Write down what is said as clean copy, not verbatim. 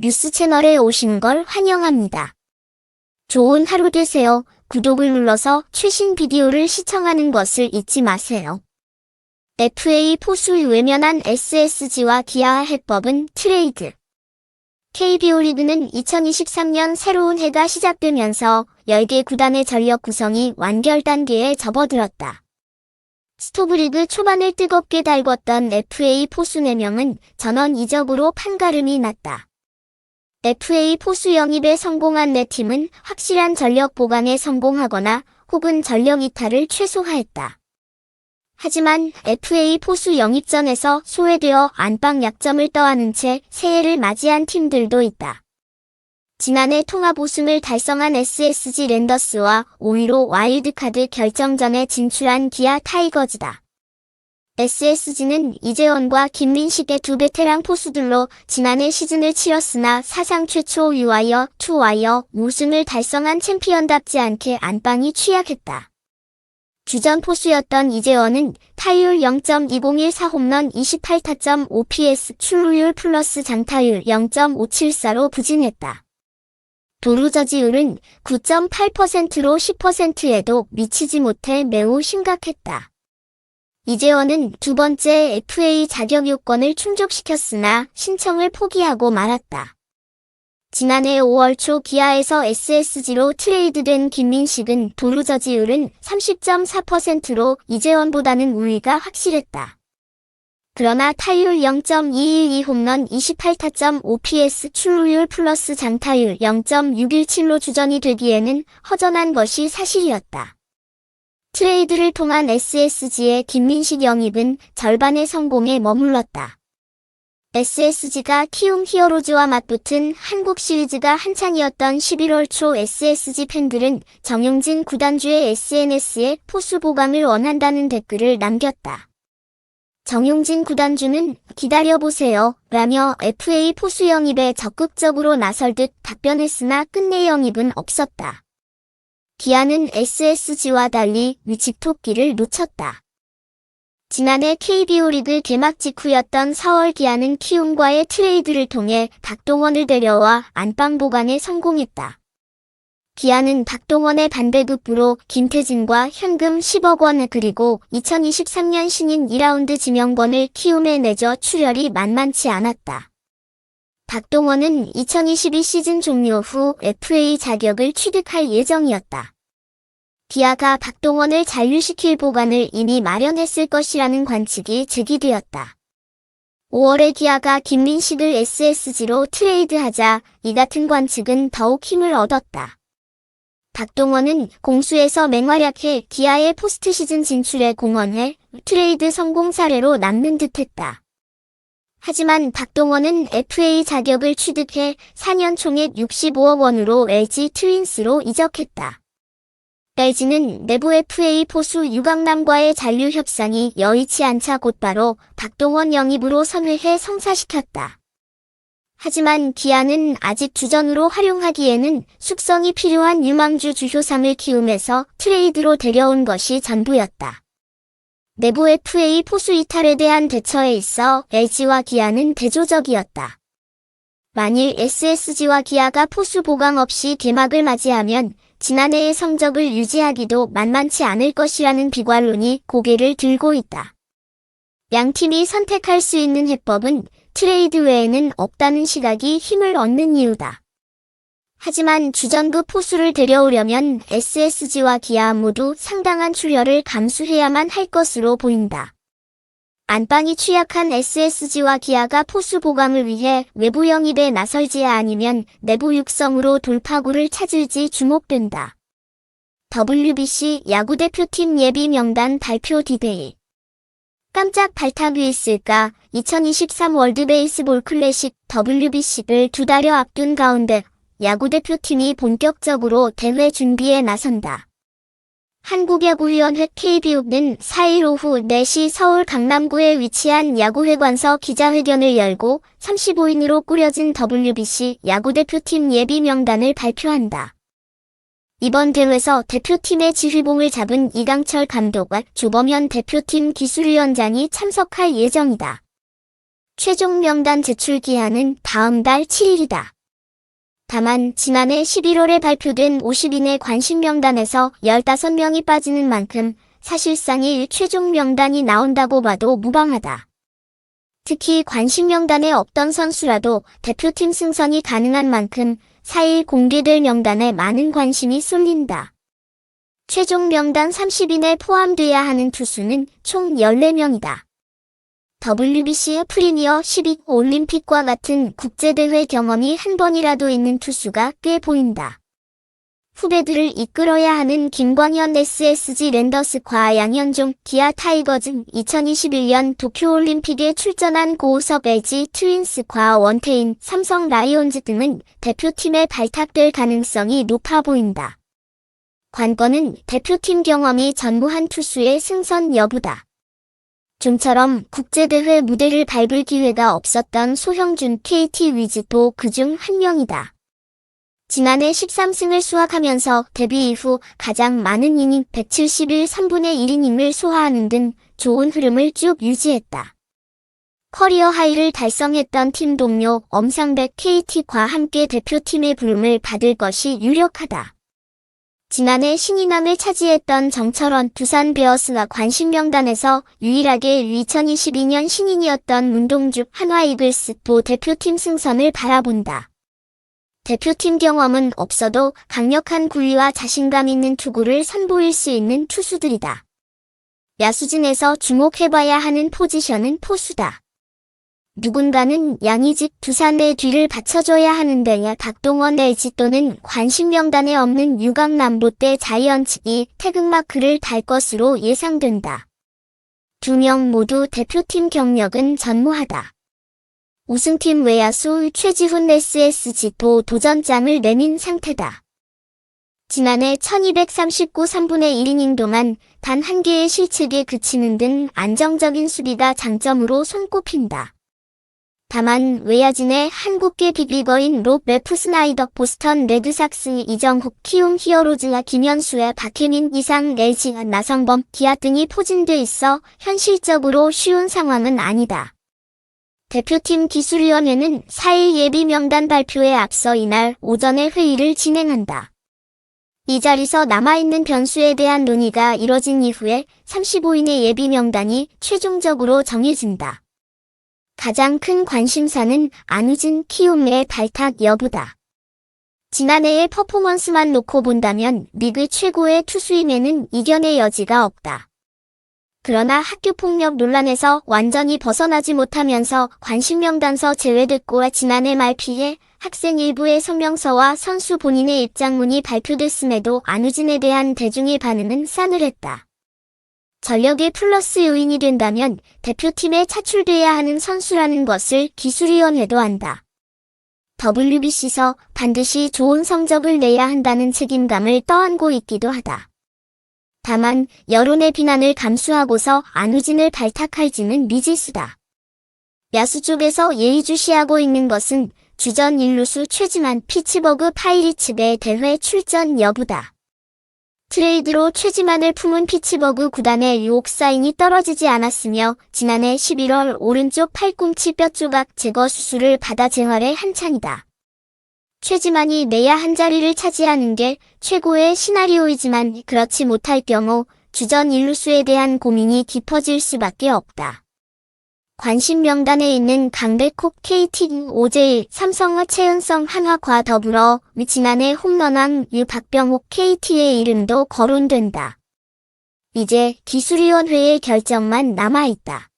뉴스 채널에 오신 걸 환영합니다. 좋은 하루 되세요. 구독을 눌러서 최신 비디오를 시청하는 것을 잊지 마세요. FA 포수 외면한 SSG와 기아 해법은 트레이드. KBO 리그는 2023년 새로운 해가 시작되면서 10개 구단의 전력 구성이 완결 단계에 접어들었다. 스토브리그 초반을 뜨겁게 달궜던 FA 포수 4명은 전원 이적으로 판가름이 났다. FA 포수 영입에 성공한 4팀은 확실한 전력 보강에 성공하거나 혹은 전력 이탈을 최소화했다. 하지만 FA 포수 영입전에서 소외되어 안방 약점을 떠안은 채 새해를 맞이한 팀들도 있다. 지난해 통합 우승을 달성한 SSG 랜더스와 5위로 와일드카드 결정전에 진출한 기아 타이거즈다. SSG는 이재원과 김민식의 두 베테랑 포수들로 지난해 시즌을 치렀으나 사상 최초 유와이어, 투와이어 우승을 달성한 챔피언답지 않게 안방이 취약했다. 주전 포수였던 이재원은 타율 0.2014 홈런 28타점 OPS 출루율 플러스 장타율 0.574로 부진했다. 도루저지율은 9.8%로 10%에도 미치지 못해 매우 심각했다. 이재원은 두 번째 FA 자격 요건을 충족시켰으나 신청을 포기하고 말았다. 지난해 5월 초 기아에서 SSG로 트레이드된 김민식은 도루저지율은 30.4%로 이재원보다는 우위가 확실했다. 그러나 타율 0.212 홈런 28타점 OPS 출루율 플러스 장타율 0.617로 주전이 되기에는 허전한 것이 사실이었다. 트레이드를 통한 SSG의 김민식 영입은 절반의 성공에 머물렀다. SSG가 키움 히어로즈와 맞붙은 한국 시리즈가 한창이었던 11월 초 SSG 팬들은 정용진 구단주의 SNS에 포수 보강을 원한다는 댓글을 남겼다. 정용진 구단주는 기다려보세요 라며 FA 포수 영입에 적극적으로 나설 듯 답변했으나 끝내 영입은 없었다. 기아는 SSG와 달리 위치토끼를 놓쳤다. 지난해 KBO 리그 개막 직후였던 4월 기아는 키움과의 트레이드를 통해 박동원을 데려와 안방 보강에 성공했다. 기아는 박동원의 반대급부로 김태진과 현금 10억 원 그리고 2023년 신인 2라운드 지명권을 키움에 내줘 출혈이 만만치 않았다. 박동원은 2022 시즌 종료 후 FA 자격을 취득할 예정이었다. 기아가 박동원을 잔류시킬 보관을 이미 마련했을 것이라는 관측이 제기되었다. 5월에 기아가 김민식을 SSG로 트레이드하자 이 같은 관측은 더욱 힘을 얻었다. 박동원은 공수에서 맹활약해 기아의 포스트 시즌 진출에 공헌해 트레이드 성공 사례로 남는 듯했다. 하지만 박동원은 FA 자격을 취득해 4년 총액 65억 원으로 LG 트윈스로 이적했다. LG는 내부 FA 포수 유강남과의 잔류 협상이 여의치 않자 곧바로 박동원 영입으로 선회해 성사시켰다. 하지만 기아는 아직 주전으로 활용하기에는 숙성이 필요한 유망주 주효삼을 키움에서 트레이드로 데려온 것이 전부였다. 내부 FA 포수 이탈에 대한 대처에 있어 LG와 기아는 대조적이었다. 만일 SSG와 기아가 포수 보강 없이 개막을 맞이하면 지난해의 성적을 유지하기도 만만치 않을 것이라는 비관론이 고개를 들고 있다. 양 팀이 선택할 수 있는 해법은 트레이드 외에는 없다는 시각이 힘을 얻는 이유다. 하지만 주전급 포수를 데려오려면 SSG와 기아 모두 상당한 출혈을 감수해야만 할 것으로 보인다. 안방이 취약한 SSG와 기아가 포수 보강을 위해 외부 영입에 나설지 아니면 내부 육성으로 돌파구를 찾을지 주목된다. WBC 야구대표팀 예비 명단 발표 디데이. 깜짝 발탁이 있을까? 2023 월드베이스볼 클래식 WBC를 2달여 앞둔 가운데 야구대표팀이 본격적으로 대회 준비에 나선다. 한국야구위원회 KBO는 4일 오후 4시 서울 강남구에 위치한 야구회관서 기자회견을 열고 35인으로 꾸려진 WBC 야구대표팀 예비 명단을 발표한다. 이번 대회에서 대표팀의 지휘봉을 잡은 이강철 감독과 조범현 대표팀 기술위원장이 참석할 예정이다. 최종 명단 제출 기한은 다음 달 7일이다. 다만 지난해 11월에 발표된 50인의 관심 명단에서 15명이 빠지는 만큼 사실상의 최종 명단이 나온다고 봐도 무방하다. 특히 관심 명단에 없던 선수라도 대표팀 승선이 가능한 만큼 4일 공개될 명단에 많은 관심이 쏠린다. 최종 명단 30인에 포함돼야 하는 투수는 총 14명이다. WBC 프리미어 12 올림픽과 같은 국제대회 경험이 한 번이라도 있는 투수가 꽤 보인다. 후배들을 이끌어야 하는 김광현 SSG 랜더스과 양현종 기아 타이거즈, 2021년 도쿄올림픽에 출전한 고우석 LG 트윈스과 원태인 삼성 라이온즈 등은 대표팀에 발탁될 가능성이 높아 보인다. 관건은 대표팀 경험이 전무한 투수의 승선 여부다. 좀처럼 국제대회 무대를 밟을 기회가 없었던 소형준 KT 위즈도 그중 한 명이다. 지난해 13승을 수확하면서 데뷔 이후 가장 많은 이닝 171 3분의 1이닝을 소화하는 등 좋은 흐름을 쭉 유지했다. 커리어 하이를 달성했던 팀 동료 엄상백 KT과 함께 대표팀의 부름을 받을 것이 유력하다. 지난해 신인왕을 차지했던 정철원 두산 베어스가 관심 명단에서 유일하게 2022년 신인이었던 문동주 한화 이글스도 대표팀 승선을 바라본다. 대표팀 경험은 없어도 강력한 구위와 자신감 있는 투구를 선보일 수 있는 투수들이다. 야수진에서 주목해봐야 하는 포지션은 포수다. 누군가는 양의직 두산의 뒤를 받쳐줘야 하는데 박동원 LG 또는 관심 명단에 없는 유강 롯데 자이언츠이 태극마크를 달 것으로 예상된다. 2명 모두 대표팀 경력은 전무하다. 우승팀 외야수 최지훈 SSG도 도전장을 내민 상태다. 지난해 1239 3분의 1이닝 동안 단 한 개의 실책에 그치는 등 안정적인 수비가 장점으로 손꼽힌다. 다만 외야진의 한국계 빅리거인 롭 레프 스나이더 보스턴 레드삭스 이정국 키움 히어로즈와 김현수의 박혜민 이상 LG와 나성범 기아 등이 포진돼 있어 현실적으로 쉬운 상황은 아니다. 대표팀 기술위원회는 4일 예비 명단 발표에 앞서 이날 오전에 회의를 진행한다. 이 자리에서 남아있는 변수에 대한 논의가 이뤄진 이후에 35인의 예비 명단이 최종적으로 정해진다. 가장 큰 관심사는 안우진 키움의 발탁 여부다. 지난해의 퍼포먼스만 놓고 본다면 리그 최고의 투수임에는 이견의 여지가 없다. 그러나 학교폭력 논란에서 완전히 벗어나지 못하면서 관심 명단서 제외됐고 지난해 말 피해 학생 일부의 성명서와 선수 본인의 입장문이 발표됐음에도 안우진에 대한 대중의 반응은 싸늘했다. 전력의 플러스 요인이 된다면 대표팀에 차출돼야 하는 선수라는 것을 기술위원회도 안다. WBC에서 반드시 좋은 성적을 내야 한다는 책임감을 떠안고 있기도 하다. 다만 여론의 비난을 감수하고서 안우진을 발탁할지는 미지수다. 야수 쪽에서 예의주시하고 있는 것은 주전 1루수 최지만 피츠버그 파이리츠의 대회 출전 여부다. 트레이드로 최지만을 품은 피츠버그 구단의 유혹 사인이 떨어지지 않았으며 지난해 11월 오른쪽 팔꿈치 뼈 조각 제거 수술을 받아 재활에 한창이다. 최지만이 내야 한 자리를 차지하는 게 최고의 시나리오이지만 그렇지 못할 경우 주전 1루수에 대한 고민이 깊어질 수밖에 없다. 관심 명단에 있는 강백호 KT, 오재일, 삼성과 최은성 한화과 더불어 지난해 홈런왕 박병욱 KT의 이름도 거론된다. 이제 기술위원회의 결정만 남아있다.